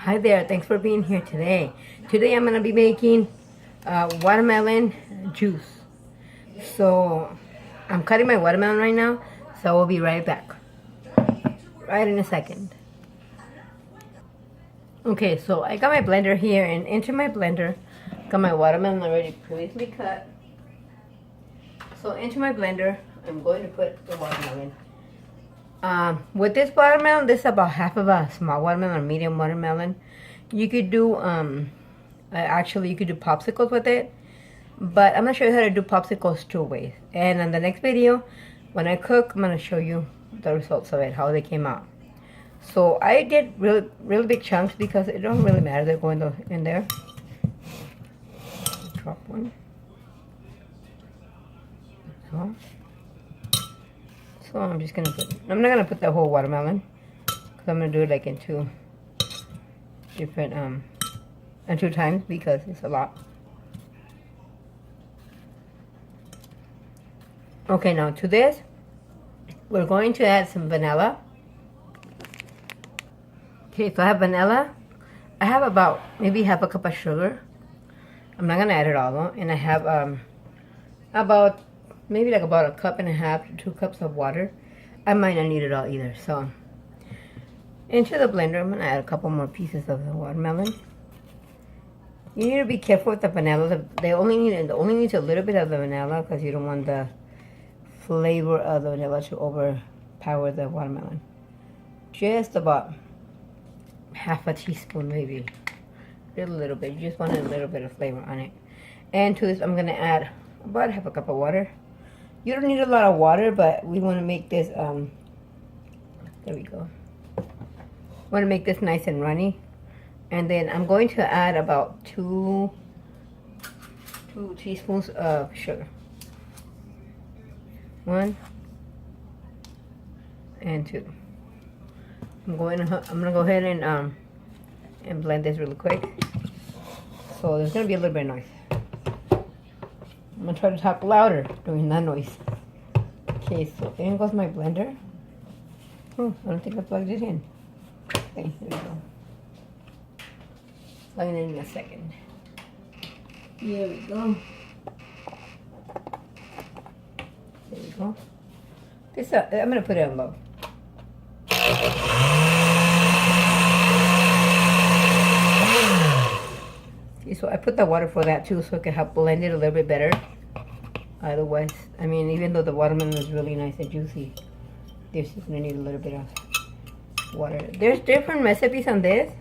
Hi there, thanks for being here today. Today I'm going to be making watermelon juice. So I'm cutting my watermelon right now, so we'll be right back. Right in a second. Okay, so I got my blender here, and into my blender, got my watermelon already previously cut. So into my blender, I'm going to put the watermelon. With this watermelon, this is about half of a small watermelon or medium watermelon. You could do, actually you could do popsicles with it, but I'm going to show you how to do popsicles 2 ways. And in the next video, when I cook, I'm going to show you the results of it, how they came out. So I did really big chunks because it don't really matter, they're going in there. Drop one. So I'm just gonna I'm not gonna put the whole watermelon because I'm gonna do it like in two different and 2 times because it's a lot. Okay, now to this we're going to add some vanilla. Okay, so I have vanilla. I have about maybe half a cup of sugar. I'm not gonna add it all though, and I have about maybe like about 1.5 cups to 2 cups of water. I might not need it all either. So into the blender, I'm gonna add a couple more pieces of the watermelon. You need to be careful with the vanilla. It only needs a little bit of the vanilla because you don't want the flavor of the vanilla to overpower the watermelon. Just about half a teaspoon, maybe a little bit. You just want a little bit of flavor on it. And to this, I'm gonna add about half a cup of water. You don't need a lot of water, but we want to make this, there we go. Want to make this nice and runny. And then I'm going to add about 2 teaspoons of sugar. 1 and 2. I'm gonna go ahead and blend this really quick. So there's gonna be a little bit of noise. I'm gonna try to talk louder during that noise. Okay, so in goes my blender. Oh, I don't think I plugged it in. Okay, here we go. Plug it in a second. Here we go. There we go. This I'm gonna put it on low. So I put the water for that too, so it can help blend it a little bit better. Otherwise, I mean, even though the watermelon is really nice and juicy, this is gonna need a little bit of water. There's different recipes on this.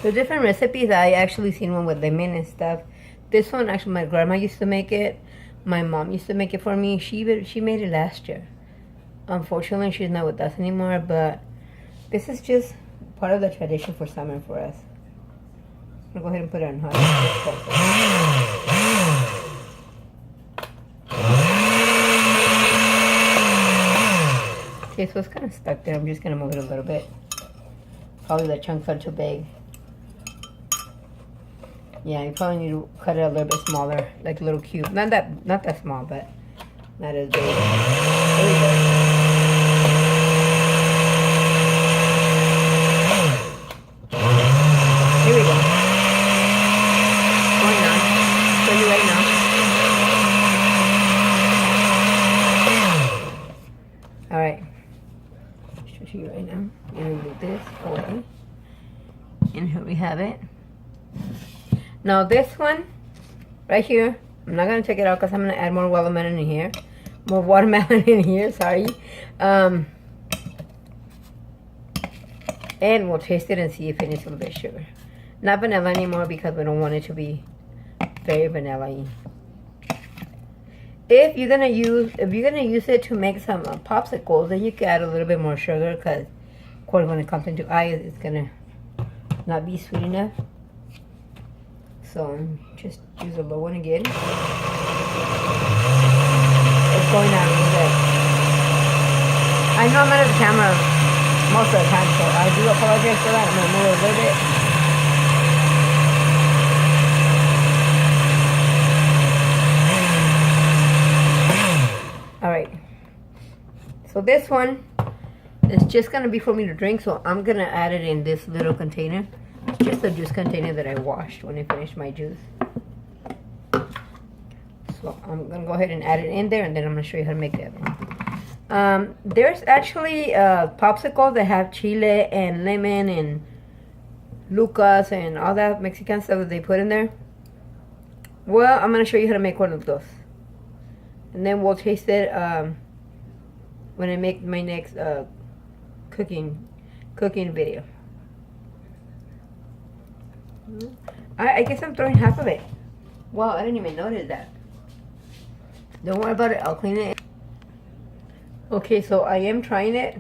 The different recipes, I actually seen one with lemon and stuff. This one, actually, my grandma used to make it. My mom used to make it for me. She made it last year. Unfortunately, she's not with us anymore, but this is just part of the tradition for summer for us. I'm gonna go ahead and put it on hot. Okay, so it's kind of stuck there. I'm just gonna move it a little bit. Probably the chunks are too big. Yeah, you probably need to cut it a little bit smaller, like a little cube. Not that small, but not as big. There we go. Here we go. Going on. Show you right now. All right. Show you right now. Remove this away. And here we have it. Now this one, right here, I'm not going to take it out because I'm going to add more watermelon in here. More watermelon in here, sorry. And we'll taste it and see if it needs a little bit of sugar. Not vanilla anymore because we don't want it to be very vanilla-y. If you're gonna use it to make some popsicles, then you can add a little bit more sugar because, of course, when it comes into ice, it's gonna not be sweet enough. So just use a low one again. It's going out really good. I know I'm out of the camera most of the time, so I do apologize for that. I'm gonna move a little bit. So this one is just gonna be for me to drink, so I'm gonna add it in this little container. It's just a juice container that I washed when I finished my juice. So I'm gonna go ahead and add it in there, and then I'm gonna show you how to make the other one. There's actually popsicles that have chile and lemon and lucas and all that Mexican stuff that they put in there. Well, I'm gonna show you how to make one of those, and then we'll taste it when I make my next cooking video. I guess I'm throwing half of it. Wow, I didn't even notice that. Don't worry about it, I'll clean it. Okay, so I am trying it.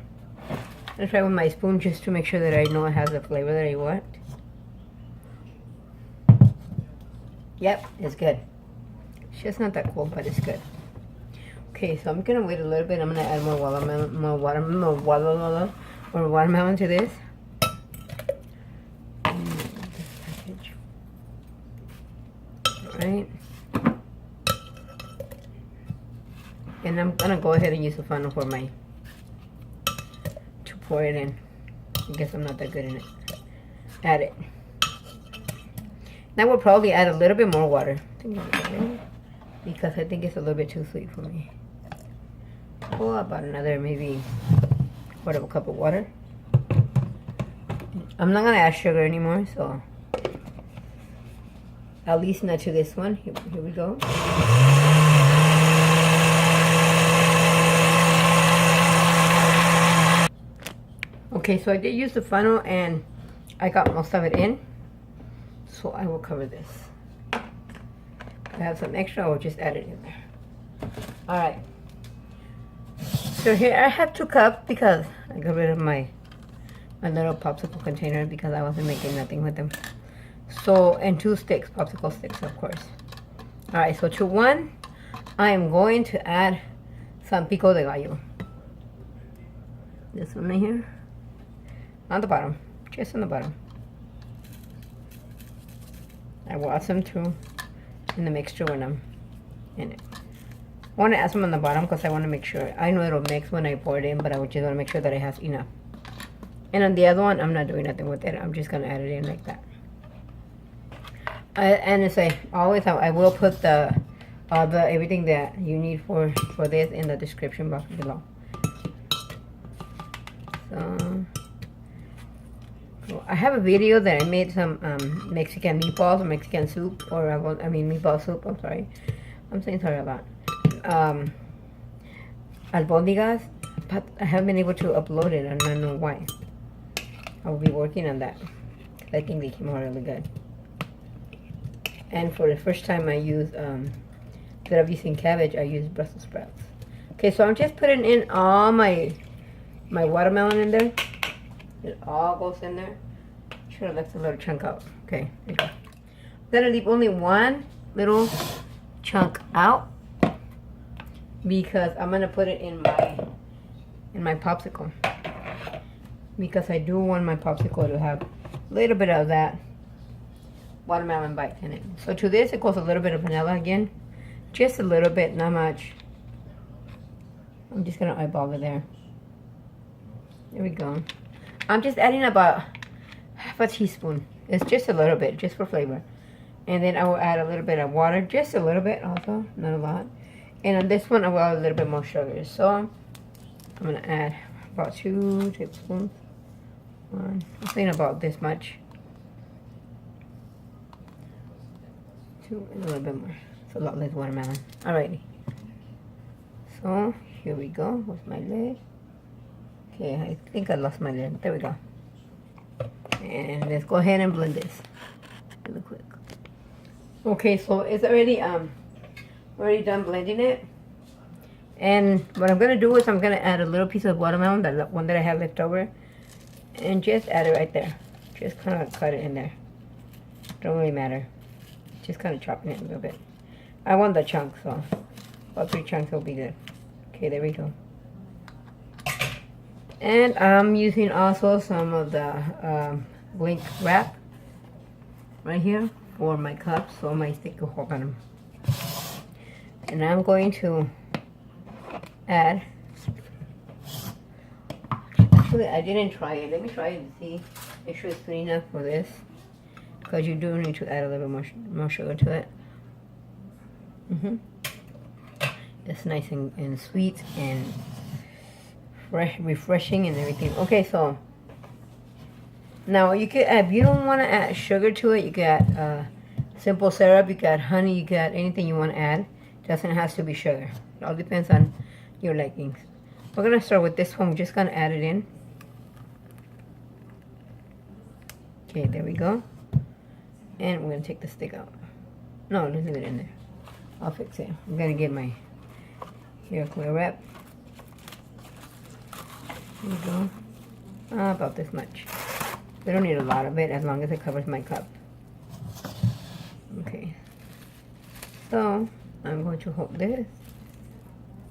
I'm gonna try with my spoon just to make sure that I know it has the flavor that I want. Yep, it's good. It's just not that cool, but it's good. Okay, so I'm gonna wait a little bit. I'm gonna add more watermelon to this. Alright. And I'm gonna go ahead and use the funnel for to pour it in. I guess I'm not that good in it. Add it. Now we'll probably add a little bit more water. Because I think it's a little bit too sweet for me. Oh, about another maybe quarter of a cup of water. I'm not gonna add sugar anymore, so at least not to this one. Here we go. Okay, so I did use the funnel and I got most of it in. So I will cover this. If I have some extra, I will just add it in there. Alright. So here I have 2 cups because I got rid of my little popsicle container because I wasn't making nothing with them. So, and 2 sticks, popsicle sticks, of course. Alright, so to 1, I am going to add some pico de gallo. This one right here. On the bottom, just on the bottom. I will add some too in the mixture when I'm in it. I want to add some on the bottom because I want to make sure. I know it'll mix when I pour it in, but I just want to make sure that I have enough. And on the other one, I'm not doing nothing with it. I'm just going to add it in like that. And as I always have, I will put everything that you need for this in the description box below. So I have a video that I made some Mexican meatballs or Mexican soup, or I mean meatball soup. I'm sorry. I'm saying sorry about albóndigas, but I haven't been able to upload it, and I don't know why. I'll be working on that. I think they came out really good. And for the first time, I used instead of using cabbage, I used Brussels sprouts. Okay, so I'm just putting in all my watermelon in there. It all goes in there. Should have left a little chunk out. Okay, there you go. I'm gonna leave only one little chunk out because I'm gonna put it in my popsicle. Because I do want my popsicle to have a little bit of that watermelon bite in it. So to this, it goes a little bit of vanilla again. Just a little bit, not much. I'm just gonna eyeball it there. There we go. I'm just adding about half a teaspoon. It's just a little bit, just for flavor. And then I will add a little bit of water, just a little bit also, not a lot. And on this one, I will add a little bit more sugar. So I'm gonna add about 2 tablespoons. I'm saying about this much. 2 and a little bit more. It's a lot less watermelon. Alrighty. So here we go with my lid. Okay, I think I lost my lid. There we go. And let's go ahead and blend this really quick. Okay, so it's already done blending it. And what I'm gonna do is I'm gonna add a little piece of watermelon, that one that I have left over, and just add it right there. Just kind of cut it in there. Don't really matter. Just kind of chopping it a little bit. I want the chunk, so about 3 chunks will be good. Okay, there we go. And I'm using also some of the blank wrap right here for my cups, so my stick will hold on them. And I'm going to add Actually, I didn't try it. Let me try it and see. Make sure it's sweet enough for this. Because you do need to add a little bit more sugar to it. It's nice and sweet and fresh, refreshing and everything. Okay, so now you could add, if you don't want to add sugar to it, you got simple syrup, you got honey, you got anything you want to add. Doesn't have to be sugar. It all depends on your likings. We're gonna start with this one. We're just gonna add it in. Okay, there we go. And we're gonna take the stick out. No, let's leave it in there. I'll fix it. I'm gonna get my hair clear wrap. There we go. About this much. We don't need a lot of it as long as it covers my cup. Okay. So I'm going to hold this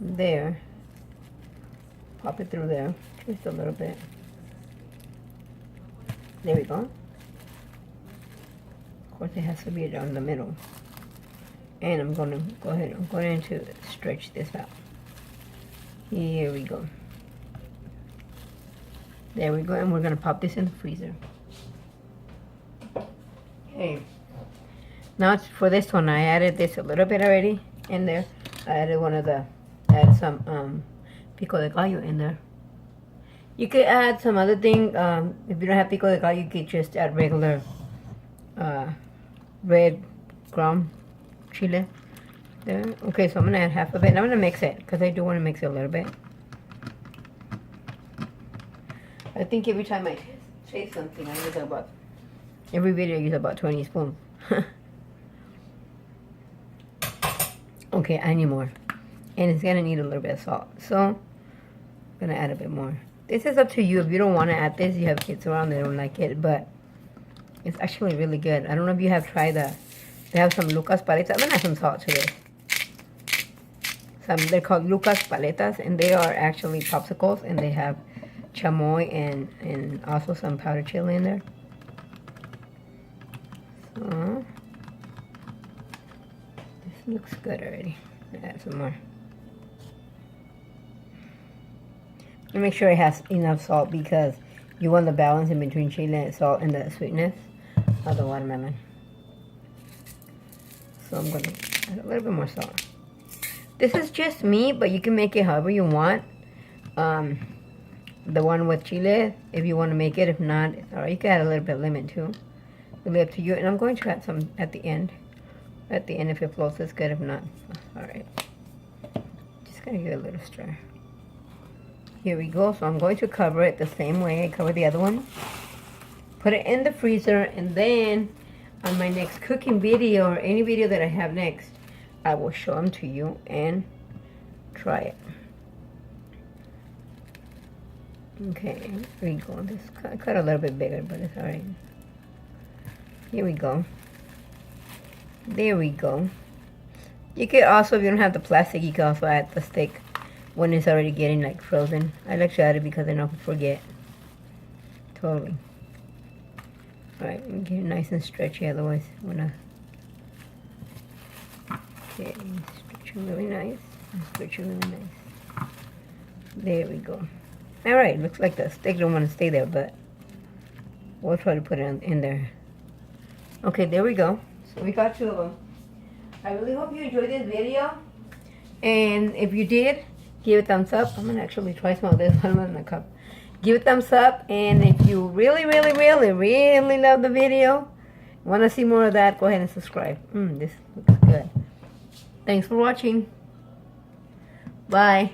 there. Pop it through there. Just a little bit. There we go. Of course it has to be down the middle. And I'm going to go ahead. I'm going to stretch this out. Here we go. There we go. And we're going to pop this in the freezer. Okay. Now for this one, I added this a little bit already in there. I added add some pico de gallo in there. You could add some other thing. If you don't have pico de gallo, you could just add regular red ground chile there. Okay, so I'm gonna add half of it, and I'm gonna mix it because I do want to mix it a little bit. I think every time I taste something, I use about every video I use about 20 spoons. Okay, I need more, and it's gonna need a little bit of salt, so I'm gonna add a bit more. This is up to you. If you don't want to add this, you have kids around, they don't like it, but it's actually really good. I don't know if you have tried that. They have some Lucas paletas. I'm gonna add some salt to this. They're called Lucas paletas, and they are actually popsicles, and they have chamoy and also some powdered chili in there. So this looks good already. Add some more. And make sure it has enough salt because you want the balance in between chili and salt and the sweetness of the watermelon. So I'm going to add a little bit more salt. This is just me, but you can make it however you want. The one with chile, if you want to make it. If not, or you can add a little bit of lemon too. Really up to you. And I'm going to add some at the end. At the end, if it floats, it's good. If not, alright. Just going to give it a little stir. Here we go. So I'm going to cover it the same way I covered the other one. Put it in the freezer, and then on my next cooking video or any video that I have next, I will show them to you and try it. Okay, here we go. This cut a little bit bigger, but it's alright. Here we go. There we go. You could also, if you don't have the plastic, you can also add the stick when it's already getting like frozen. I like to add it because I know I forget. Totally. Alright, get it nice and stretchy, otherwise I'm gonna... Okay, stretch it really nice. Stretch it really nice. There we go. Alright, looks like the stick don't want to stay there, but we'll try to put it in there. Okay, there we go. So we got 2 of them. I really hope you enjoyed this video. And if you did, give it a thumbs up. I'm going to actually try some of this one in the cup. Give it a thumbs up. And if you really love the video, want to see more of that, go ahead and subscribe. This looks good. Thanks for watching. Bye.